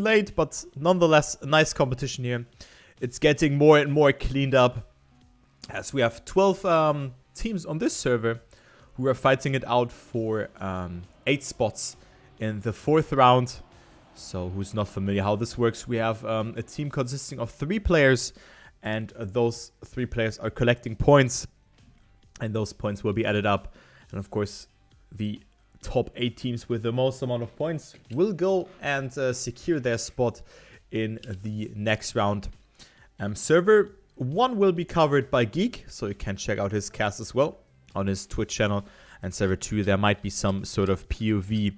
late, but nonetheless, a nice competition here. It's getting more and more cleaned up, as we have 12 teams on this server who are fighting it out for 8 spots in the 4th round. So who's not familiar how this works, we have a team consisting of 3 players, and those 3 players are collecting points, and those points will be added up. And of course, the top 8 teams with the most amount of points will go and secure their spot in the next round. Server 1 will be covered by Geek, so you can check out his cast as well on his Twitch channel. And server 2, there might be some sort of POVs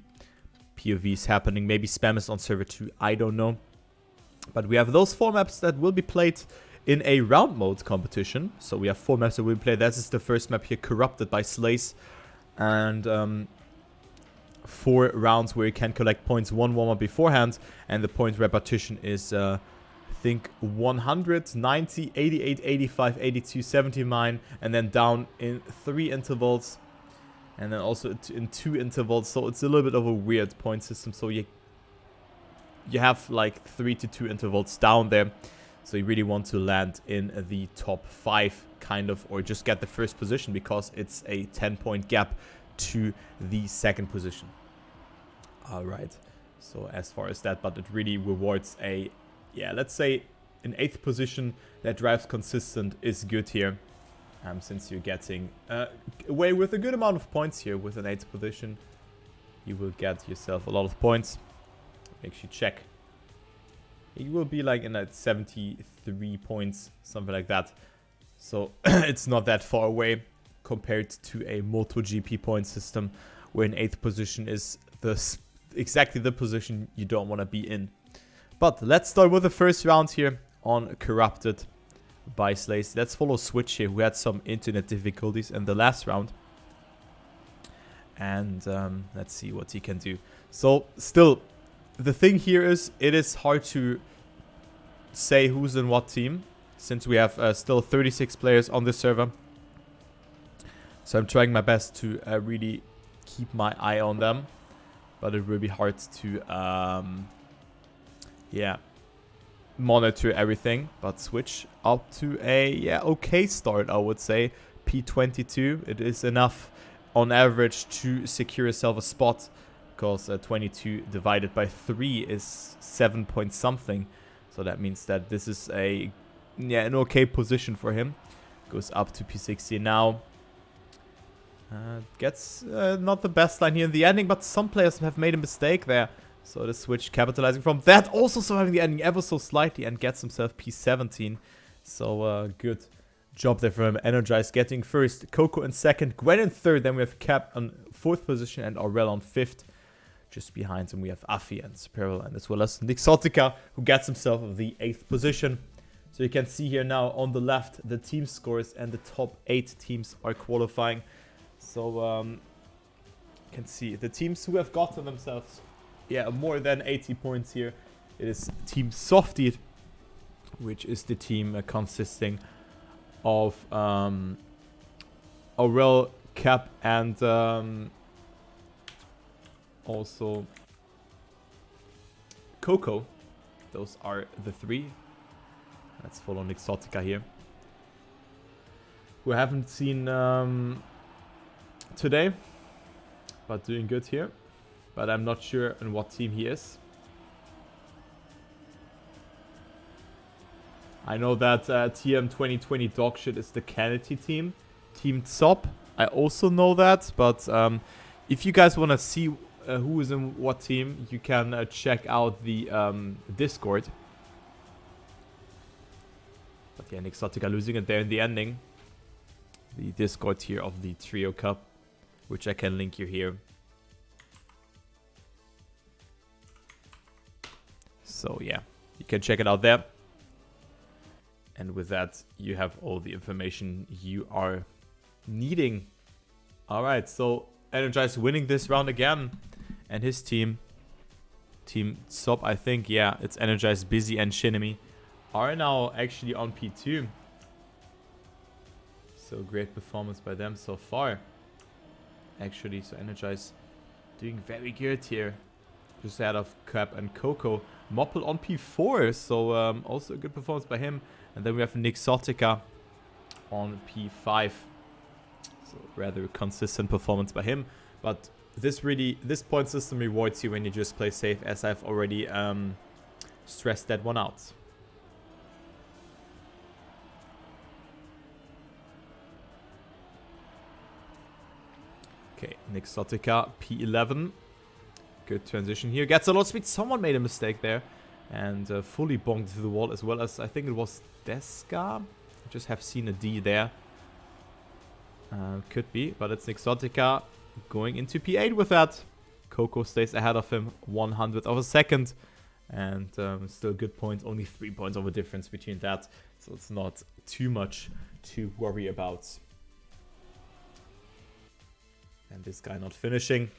happening. Maybe spam is on server 2, I don't know. But we have those 4 maps that will be played in a round mode competition. So we have 4 maps that will be played. This is the first map here, Corrupted by Slays. And 4 rounds where you can collect points, 1 warm-up beforehand. And the point repetition is, I think, 100, 90, 88, 85, 82, 79. And then down in 3 intervals. And then also in 2 intervals. So it's a little bit of a weird point system. So you have like 3 to 2 intervals down there. So you really want to land in the top 5 kind of, or just get the first position, because it's a 10-point gap to the 2nd position. Alright, so as far as that, but it really rewards a, yeah, let's say an 8th position that drives consistent is good here. Since you're getting away with a good amount of points here with an 8th position, you will get yourself a lot of points. Make sure you check. You will be like in at 73 points, something like that. So it's not that far away compared to a MotoGP point system, where an 8th position is exactly the position you don't want to be in. But let's start with the first round here on Corrupted by Slays. Let's follow Switch here, who had some internet difficulties in the last round. And let's see what he can do. So still, the thing here is, it is hard to say who's in what team, since we have still 36 players on this server. So I'm trying my best to really keep my eye on them. But it will be hard to, yeah, monitor everything. But Switch up to a, okay start, I would say. P22, it is enough on average to secure yourself a spot. Because 22 divided by 3 is 7 point something. So that means that this is an okay position for him. Goes up to P60 now. Gets not the best line here in the ending, but some players have made a mistake there. So the Switch capitalizing from that, also surviving the ending ever so slightly, and gets himself P17. So good job there for him. Energized getting first, Coco in 2nd, Gwen in 3rd. Then we have Cap on 4th position and Aurel on 5th. Just behind him we have Afi and Speril, and as well as Nixotica, who gets himself the 8th position. So you can see here now on the left the team scores, and the top 8 teams are qualifying. So you can see the teams who have gotten themselves more than 80 points here. It is Team Softy, which is the team consisting of Aurel, Cap, and also Coco. Those are the 3. Let's follow Nixotica here, who I haven't seen today, but doing good here. But I'm not sure in what team he is. I know that TM 2020 Dogshit is the Kennedy team. Team Zop, I also know that. But if you guys want to see who is in what team, you can check out the Discord. But yeah, Nixotica losing it there in the ending. The Discord here of the Trio Cup, which I can link you here. So yeah, you can check it out there. And with that, you have all the information you are needing. Alright, so Energize winning this round again. And his team, Team Zop, I think, yeah, it's Energize, Busy, and Shinemi, are now actually on P2. So great performance by them so far. Actually, so Energize doing very good here. Just ahead of Cap and Coco. Moppel on P4, so also a good performance by him. And then we have Nixotica on P5. So rather consistent performance by him. But this point system rewards you when you just play safe, as I've already stressed that one out. Okay, Nixotica, P11. Good transition here. Gets a lot of speed. Someone made a mistake there. And fully bonked through the wall, as well as I think it was Deska. I just have seen a D there. Could be, but it's Nixotica going into P8 with that. Coco stays ahead of him 100th of a second. And still good points. Only 3 points of a difference between that. So it's not too much to worry about. And this guy not finishing.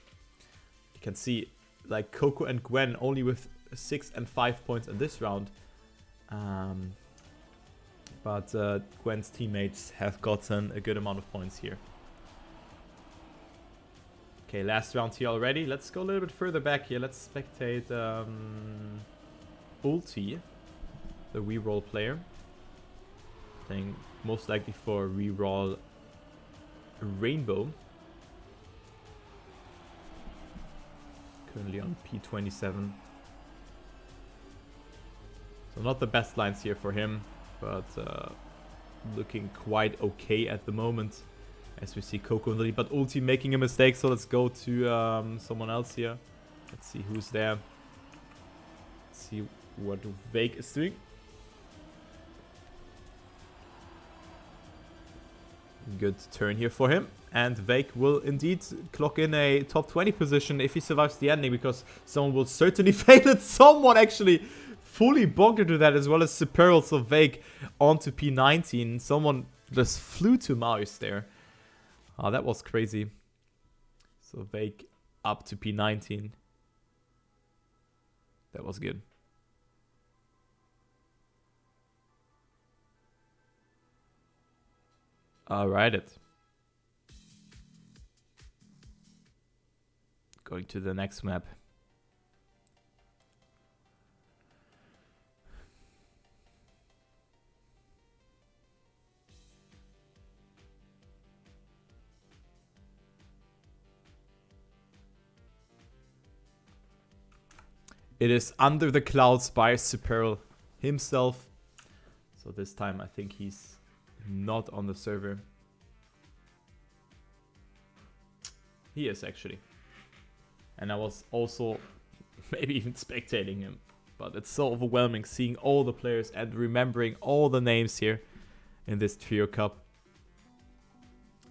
You can see like Coco and Gwen only with 6 and 5 points in this round. But Gwen's teammates have gotten a good amount of points here. Okay, last round here already. Let's go a little bit further back here. Let's spectate Ulti, the reroll player. I think most likely for reroll Rainbow. Currently on P27. So not the best lines here for him, but looking quite okay at the moment. As we see Coco and Lily, but Ulti making a mistake, so let's go to someone else here. Let's see who's there. Let's see what Vake is doing. Good turn here for him. And Vake will indeed clock in a top 20 position if he survives the ending, because someone will certainly fail it. Someone actually fully bonked into that, as well as Superl. So Vake onto P19. Someone just flew to Mars there. Oh, that was crazy. So Vake up to P19. That was good. Alright it. Going to the next map. It is Under the Clouds by Superl himself. So this time I think he's not on the server. He is actually. And I was also maybe even spectating him. But it's so overwhelming seeing all the players and remembering all the names here in this Trio Cup.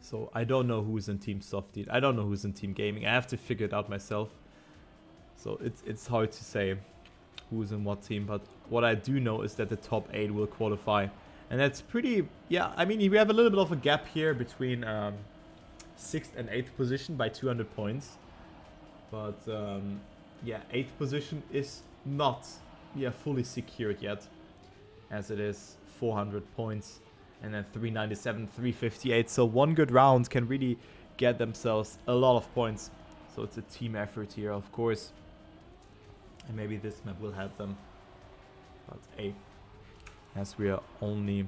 So I don't know who's in Team Softy. I don't know who's in Team Gaming. I have to figure it out myself. So it's hard to say who's in what team. But what I do know is that the top 8 will qualify. And that's pretty... Yeah, I mean, we have a little bit of a gap here between 6th and 8th position by 200 points. But yeah, 8th position is not fully secured yet, as it is 400 points and then 397, 358. So one good round can really get themselves a lot of points. So it's a team effort here, of course. And maybe this map will help them. But as we are only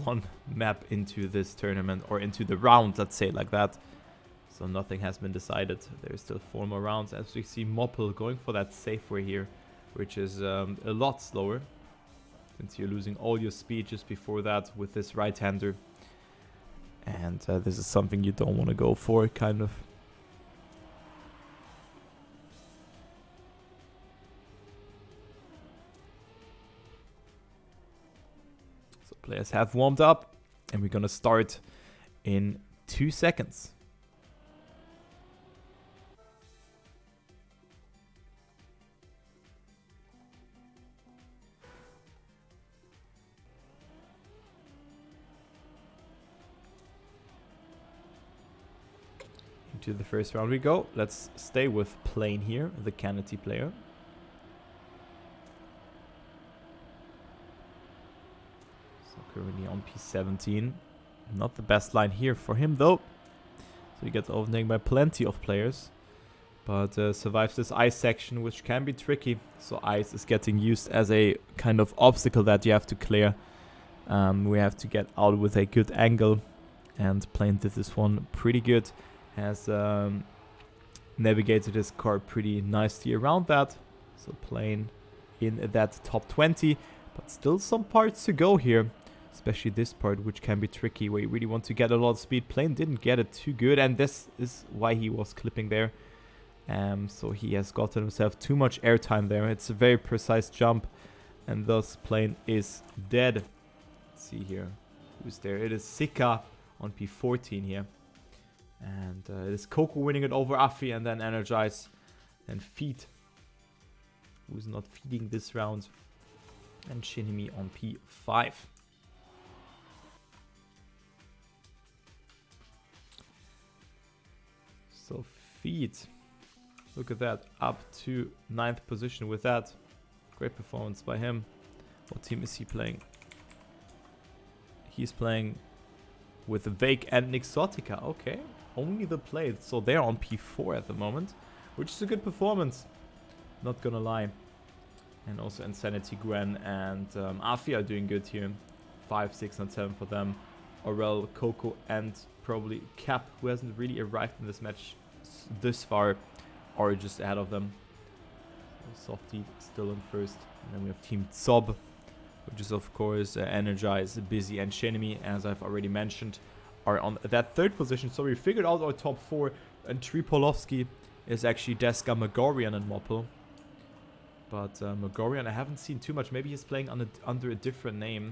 one map into this tournament, or into the round, let's say it like that. So nothing has been decided. There's still 4 more rounds. As we see Moppel going for that safe way here, which is a lot slower, since you're losing all your speed just before that with this right-hander. And this is something you don't want to go for, kind of. So players have warmed up, and we're going to start in 2 seconds. To the first round we go. Let's stay with Plane here, the Kennedy player. So currently on P17. Not the best line here for him though. So he gets overtaken by plenty of players. But survives this ice section, which can be tricky. So ice is getting used as a kind of obstacle that you have to clear. We have to get out with a good angle. And Plane did this one pretty good. Has navigated his car pretty nicely around that. So Plane in that top 20. But still some parts to go here. Especially this part, which can be tricky, where you really want to get a lot of speed. Plane didn't get it too good, and this is why he was clipping there. So he has gotten himself too much airtime there. It's a very precise jump, and thus Plane is dead. Let's see here. Who's there? It is Sika on P14 here. And it is Coco winning it over Afi, and then Energize, and Feed, who's not feeding this round. And Shinimi on P5. So Feed, look at that, up to 9th position with that. Great performance by him. What team is he playing? He's playing with Vake and Nixotica. Okay, only the plate. So they're on P4 at the moment, which is a good performance. Not gonna lie. And also Insanity, Gwen, and Afi are doing good here. 5, 6, and 7 for them. Aurel, Coco, and probably Cap, who hasn't really arrived in this match this far, are just ahead of them. Softy still in first. And then we have Team Zob, which is of course Energize, Busy, and Shinemi, as I've already mentioned, are on that 3rd position. So we figured out our top 4, and Tripolovsky is actually Deska, Megorian, and Moppel. But Megorian, I haven't seen too much. Maybe he's playing under a different name.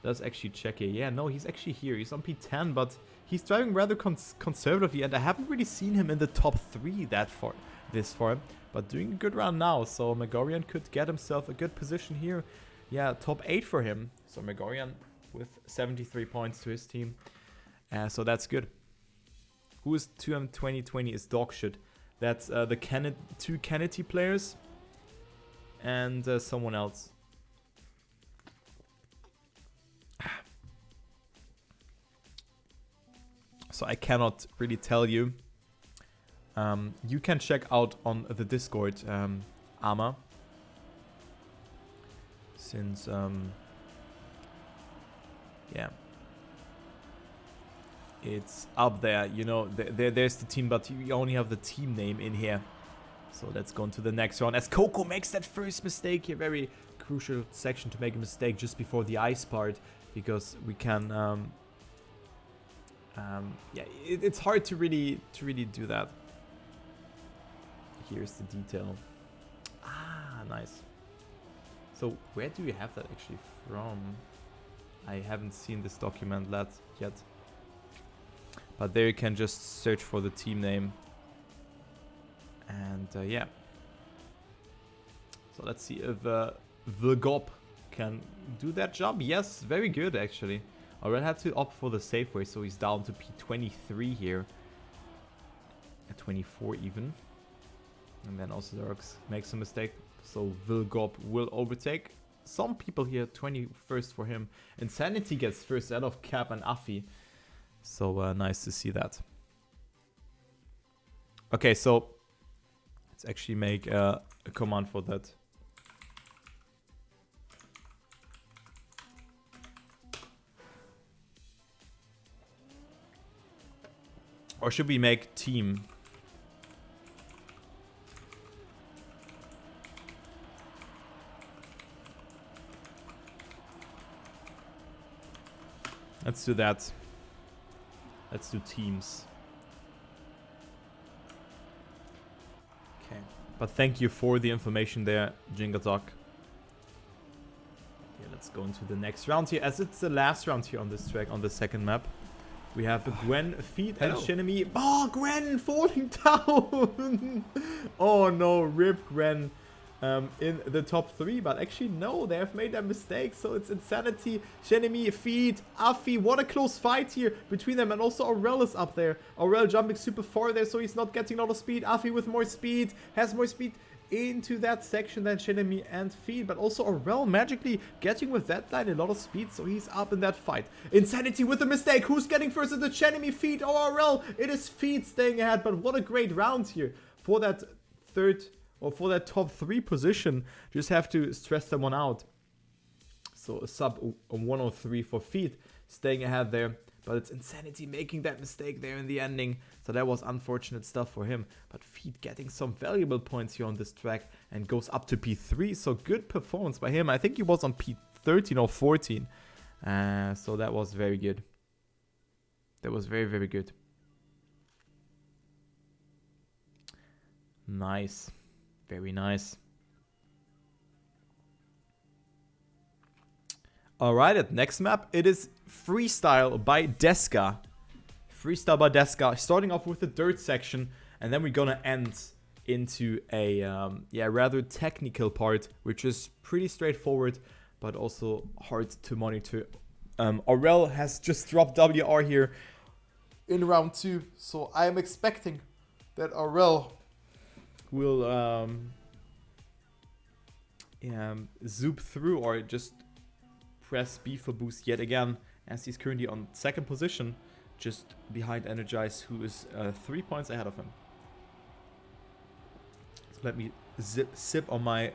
Let's actually check here. Yeah, no, he's actually here. He's on P10, but he's driving rather conservatively, and I haven't really seen him in the top 3 this far. But doing a good round now, so Megorian could get himself a good position here. Yeah, top 8 for him. So Megorian with 73 points to his team. So that's good. Who is 2M 2020 is dogshit. That's the 2 Kennedy players and someone else. So I cannot really tell you. You can check out on the Discord, Ama. Since, yeah. It's up there, you know, there's the team, but you only have the team name in here. So let's go on to the next round. As Coco makes that first mistake here, very crucial section to make a mistake just before the ice part. Because we can, yeah, it's hard to really do that. Here's the detail. Ah, nice. So where do you have that actually from? I haven't seen this document yet. But there you can just search for the team name. And yeah. So let's see if Vilgop can do that job. Yes, very good actually. Already had to opt for the safe way, so he's down to P23 here. At 24 even. And then also Zerx makes a mistake. So Vilgop will overtake. Some people here, 21st for him. Insanity gets first out of Cap and Afi. So nice to see that. Okay, so let's actually make a command for that. Or should we make team? Let's do that. Let's do teams. Okay. But thank you for the information there, Jingatok. Okay, let's go into the next round here. As it's the last round here on this track, on the second map. We have Gwen, Feed, and Shinemi. Oh, Gwen falling down! Oh no, rip Gwen in the top 3. But actually, no, they have made a mistake. So it's Insanity, Shinemi, Feed, Afi. What a close fight here between them. And also Aurel is up there. Aurel jumping super far there, so he's not getting a lot of speed. Afi with more speed, has more speed into that section than Shinemi and Feed, but also Aurel magically getting with that line a lot of speed, so he's up in that fight. Insanity with a mistake. Who's getting first? Is it Shinemi, Feed, or Aurel? It is Feed staying ahead, but what a great round here for that third or for that top 3 position, just have to stress that one out. So a sub 103 for Feet, staying ahead there. But it's Insanity making that mistake there in the ending. So that was unfortunate stuff for him. But Feet getting some valuable points here on this track and goes up to P3. So good performance by him. I think he was on P13 or 14. So that was very good. That was very, very good. Nice. Very nice. Alright, at next map, it is Freestyle by Deska. Freestyle by Deska, starting off with the dirt section, and then we're gonna end into a rather technical part, which is pretty straightforward, but also hard to monitor. Aurel has just dropped WR here in round 2, so I am expecting that Aurel will zoop through or just press B for boost yet again, as he's currently on 2nd position, just behind Energize, who is 3 points ahead of him. So let me sip on my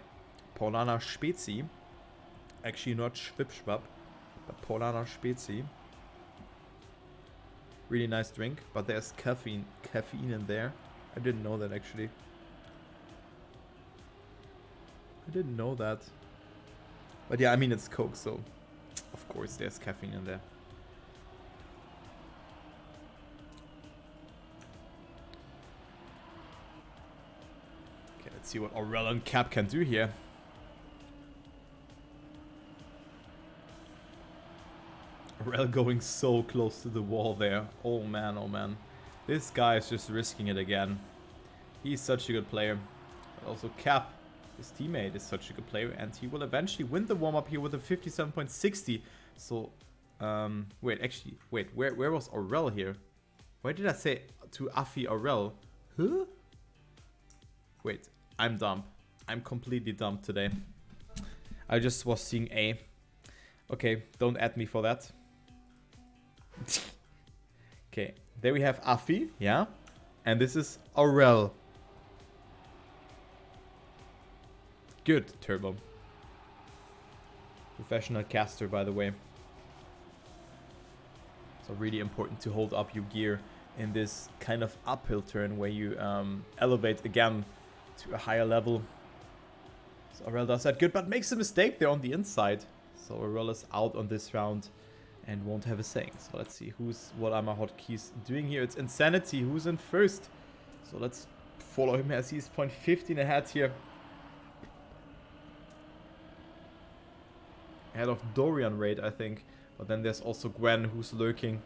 Paulaner Spezi. Actually not Schwipschwap, but Paulaner Spezi. Really nice drink, but there's caffeine in there. I didn't know that actually. I didn't know that. But yeah, I mean it's Coke, so of course there's caffeine in there. Okay, let's see what Aurel and Cap can do here. Aurel going so close to the wall there. Oh man, oh man. This guy is just risking it again. He's such a good player. But also Cap, his teammate, is such a good player, and he will eventually win the warm-up here with a 57.60. So, wait, where was Aurel here? Why did I say to Afi Aurel? Huh? Wait, I'm dumb. I'm completely dumb today. I just was seeing A. Okay, don't add me for that. Okay, there we have Afi, yeah? And this is Aurel. Good, Turbo. Professional caster, by the way. So really important to hold up your gear in this kind of uphill turn where you elevate again to a higher level. So Aurel does that good, but makes a mistake there on the inside. So Aurel is out on this round and won't have a saying. So let's see what are my hotkeys doing here. It's Insanity who's in first. So let's follow him as he's 0.15 ahead here. Ahead of Dorian Raid, I think. But then there's also Gwen who's lurking.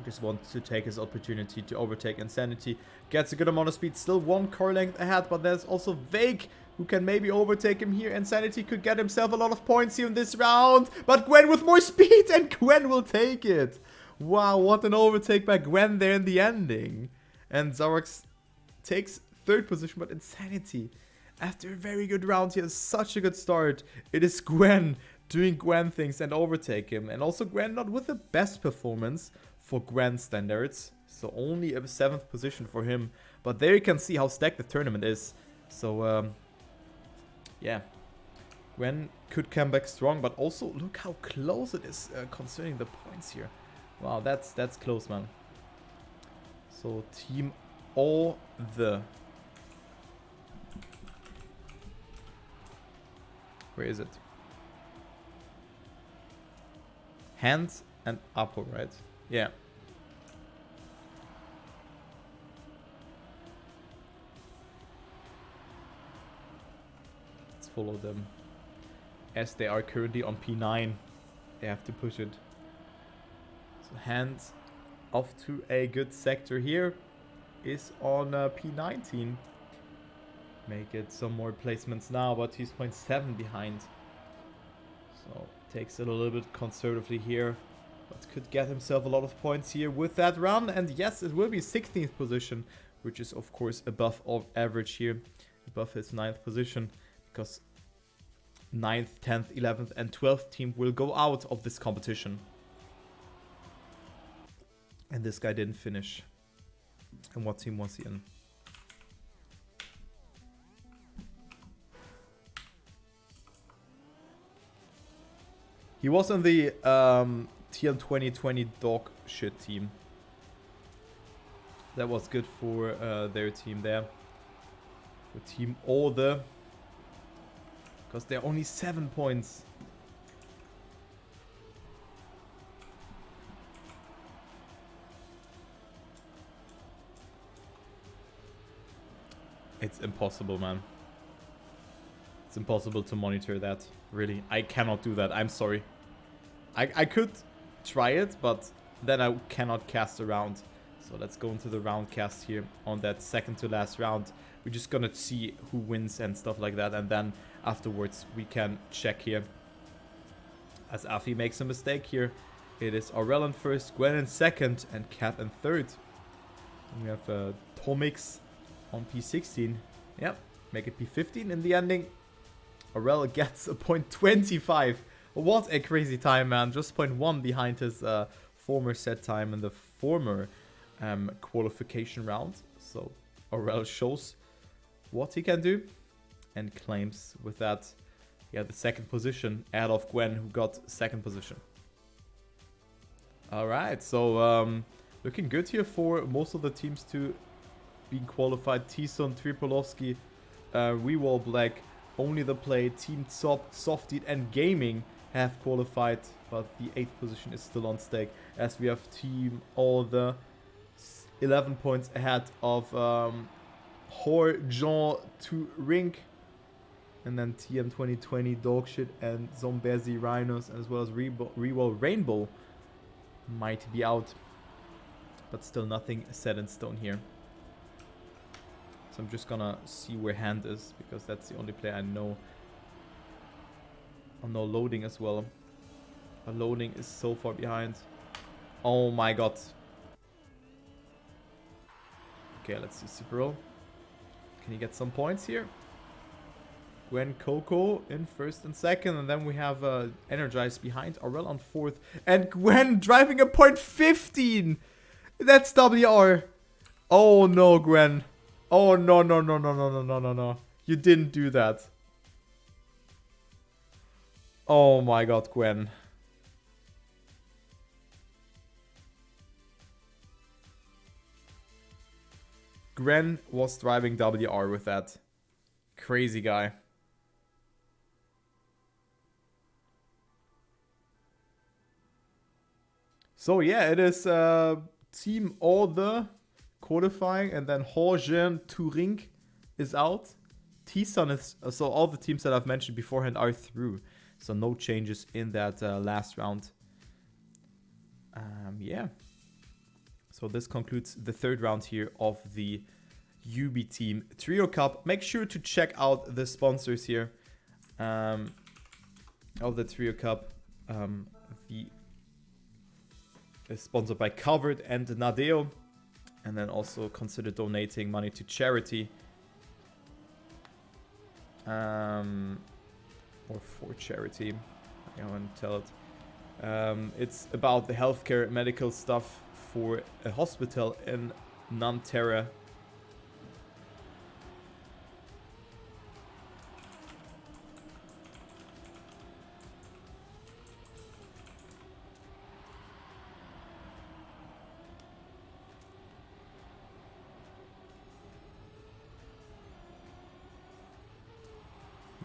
Just wants to take his opportunity to overtake Insanity. Gets a good amount of speed. Still 1 car length ahead. But there's also Vake who can maybe overtake him here. Insanity could get himself a lot of points here in this round. But Gwen with more speed, and Gwen will take it. Wow, what an overtake by Gwen there in the ending. And Zarox takes 3rd position, but Insanity, after a very good round here, such a good start. It is Gwen doing Gwen things and overtake him. And also Gwen not with the best performance for Gwen standards. So only a 7th position for him. But there you can see how stacked the tournament is. So, yeah. Gwen could come back strong, but also look how close it is concerning the points here. Wow, that's close, man. So team all the... Where is it? Hands and upper, right? Yeah. Let's follow them. As they are currently on P9, they have to push it. So hands off to a good sector here is on P19. Make it some more placements now, but he's 0.7 behind. So takes it a little bit conservatively here, but could get himself a lot of points here with that run. And yes, it will be 16th position, which is of course above average here, above his 9th position, because 9th, 10th, 11th and 12th team will go out of this competition. And this guy didn't finish. And what team was he in? He was on the TM 2020 dog shit team. That was good for their team there. For Team Order. Because they're only 7 points. It's impossible, man. It's impossible to monitor that. Really. I cannot do that. I'm sorry. I could try it, but then I cannot cast around. So let's go into the round cast here on that second to last round. We're just gonna see who wins and stuff like that. And then afterwards we can check here. As Afi makes a mistake here. It is Aurel in first, Gwen in second, and Cat in third. And we have Tomix on P16. Yep, make it P15 in the ending. Aurel gets a point 25. What a crazy time, man. Just 0.1 behind his former set time in the former qualification round. So Aurel shows what he can do and claims with that, yeah, the second position ahead of Gwen, who got second position. Alright, so looking good here for most of the teams to being qualified. Tison, Tripolovsky, Rewall Black, Only the Play, Team Top, Softed, and Gaming have qualified, but the 8th position is still on stake, as we have Team All the 11 points ahead of Hor Jean to Rink, and then TM 2020 Dogshit and Zomberzi Rhinos, as well as Rewall Rainbow might be out, but still nothing set in stone here. So I'm just gonna see where Hand is, because that's the only player I know. Oh no, loading as well. Loading is so far behind. Oh my god. Okay, let's see Super. Can he get some points here? Gwen Coco in first and second, and then we have Energized behind. Aurel on fourth, and Gwen driving a point 15. That's WR. Oh no, Gwen. Oh no, no, no, no, no, no, no, no, no. You didn't do that. Oh my god, Gwen. Gwen was driving WR with that. Crazy guy. So yeah, it is Team Order qualifying, and then Horgen Turing is out. Tison is, so all the teams that I've mentioned beforehand are through. So no changes in that last round. Yeah. So this concludes the third round here of the Ubiteam Trio Cup. Make sure to check out the sponsors here of the Trio Cup. The is sponsored by Covered and Nadeo. And then also consider donating money to charity. Or for charity. I want to tell it. It's about the healthcare medical stuff for a hospital in Nanterre.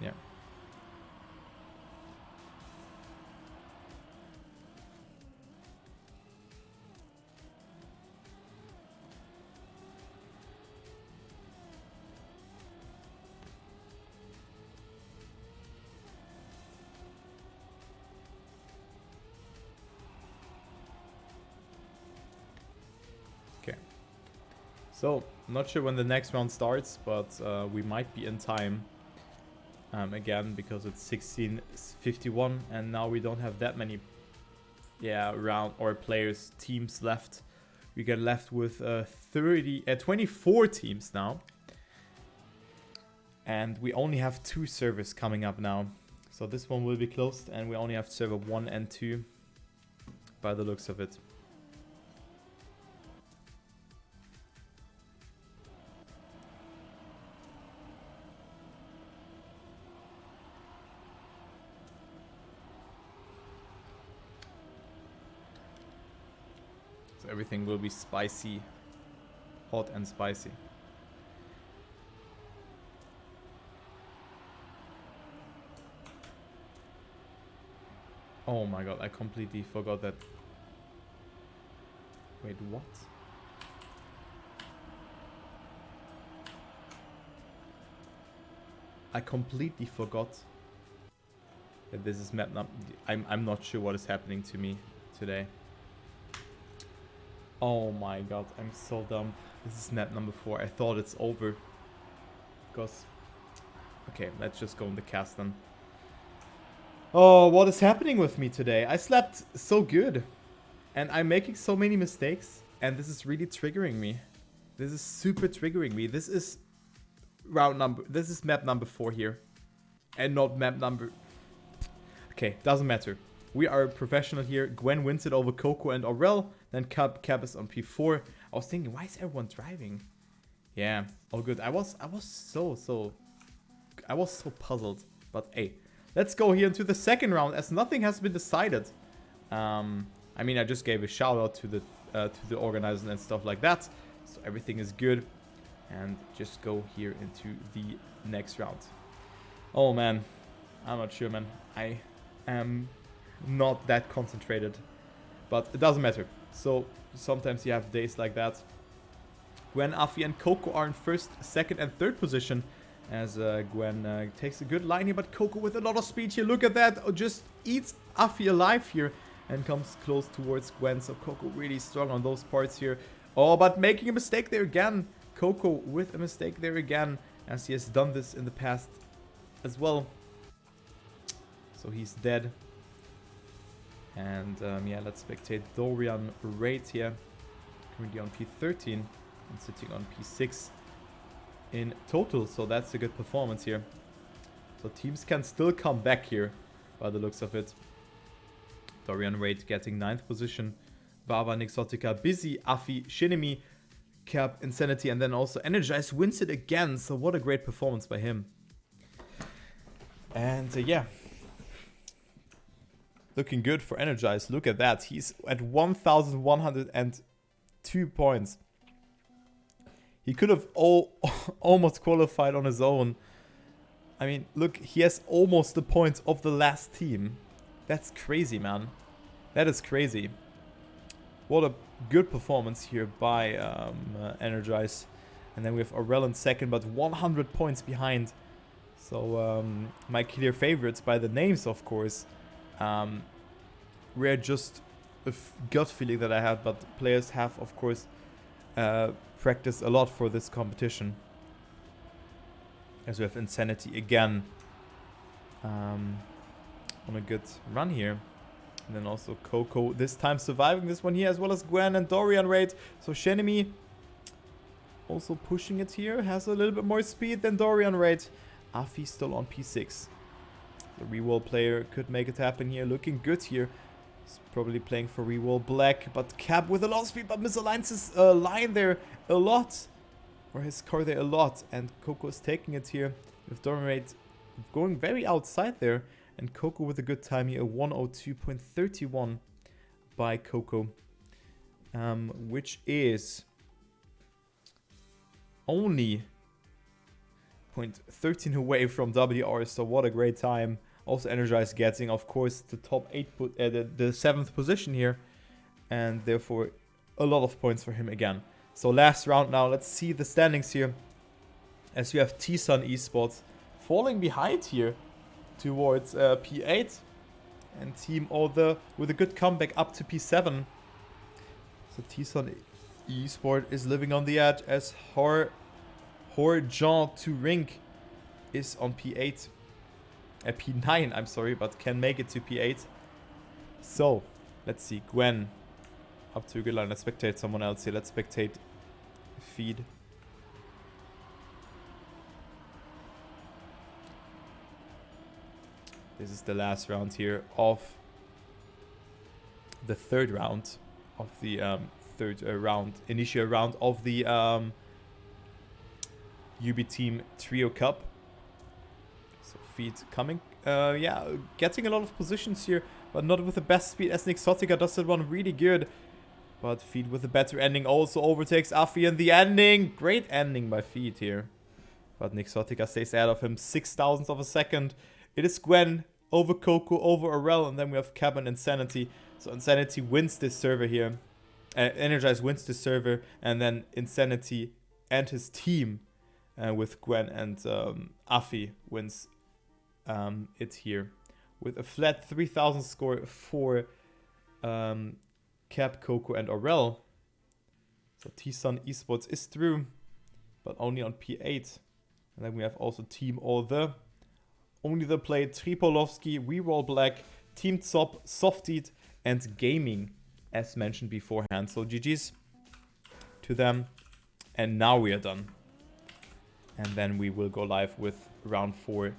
Yeah. Okay. So, not sure when the next round starts, but we might be in time. Again, because it's 16:51, and now we don't have that many round or players, teams left. We get left with 24 teams now, and we only have 2 servers coming up now. So this one will be closed, and we only have server 1 and 2 by the looks of it. everything will be spicy. Hot and spicy. Oh my god, I completely forgot that. Wait, what? I completely forgot that this is map number. I'm not sure what is happening to me today. Oh my god, I'm so dumb. This is map number 4. I thought it's over. Because... Okay, let's just go in the cast then. Oh, what is happening with me today? I slept so good. And I'm making so many mistakes. And this is really triggering me. This is super triggering me. This is This is map number 4 here. And not map number... Okay, doesn't matter. We are professional here. Gwen wins it over Coco and Aurel. Then Cap is on P4. I was thinking, why is everyone driving? Yeah, all good. I was so puzzled. But hey, let's go here into the second round as nothing has been decided. I mean, I just gave a shout out to the organizers and stuff like that. So everything is good. And just go here into the next round. Oh man, I'm not sure, man. I am not that concentrated, but it doesn't matter. So sometimes you have days like that. Gwen, Afi, and Coco are in first, second, and third position. As Gwen takes a good line here, but Coco with a lot of speed here. Look at that, just eats Afi alive here and comes close towards Gwen. So Coco really strong on those parts here. Oh, but making a mistake there again. Coco with a mistake there again, as he has done this in the past as well. So he's dead. And yeah, let's spectate Dorian Raid here. Currently on P13 and sitting on P6 in total. So that's a good performance here. So teams can still come back here by the looks of it. Dorian Raid getting 9th position. Vava, Nixotica, Busy, Afi, Shinemi, Cap, Insanity, and then also Energize wins it again. So what a great performance by him. And yeah. Looking good for Energize. Look at that. He's at 1,102 points. He could have almost qualified on his own. I mean, look, he has almost the points of the last team. That's crazy, man. That is crazy. What a good performance here by Energize. And then we have Aurel in second, but 100 points behind. So my clear favorites by the names, of course. Were just a gut feeling that I had, but players have, of course, practiced a lot for this competition. As we have Insanity again on a good run here. And then also Coco this time surviving this one here, as well as Gwen and Dorian Raid. So Shenemi also pushing it here, has a little bit more speed than Dorian Raid. Afi still on P6. The Rewall player could make it happen here, looking good here. He's probably playing for Rewall Black, but Cap with a lot of speed, but misaligns his line there a lot. Or his car there a lot, and Coco is taking it here. With Dorian Raid going very outside there. And Coco with a good time here, 102.31 by Coco. Which is only 0.13 away from WR, so what a great time. Also Energize getting, of course, the top 8, the 7th position here. And therefore, a lot of points for him again. So last round now, let's see the standings here. As we have T-Sun Esports falling behind here towards P8. And Team Other with a good comeback up to P7. So T-Sun Esport is living on the edge as Horjan to Rink is on P8. P9, I'm sorry, but can make it to P8. So, let's see. Gwen up to a good line. Let's spectate someone else here. Let's spectate Feed. This is the last round here of the third round of the initial round of the Ubiteam Trio Cup. So Feed coming, yeah, getting a lot of positions here, but not with the best speed as Nixotica does that one really good. But Feed with a better ending also overtakes Afi in the ending. Great ending by Feed here. But Nixotica stays ahead of him 6,000ths of a second. It is Gwen over Coco, over Aurel, and then we have Cap and Insanity. So Insanity wins this server here. Energize wins this server, and then Insanity and his team with Gwen and Afi wins it here. With a flat 3,000 score for Cap, Coco, and Aurel. So T-Sun Esports is through, but only on P8. And then we have also Team Only the Play, Tripolovsky, Reroll Black, Team Zop, Softeed, and Gaming, as mentioned beforehand. So GG's to them. And now we are done. And then we will go live with round 4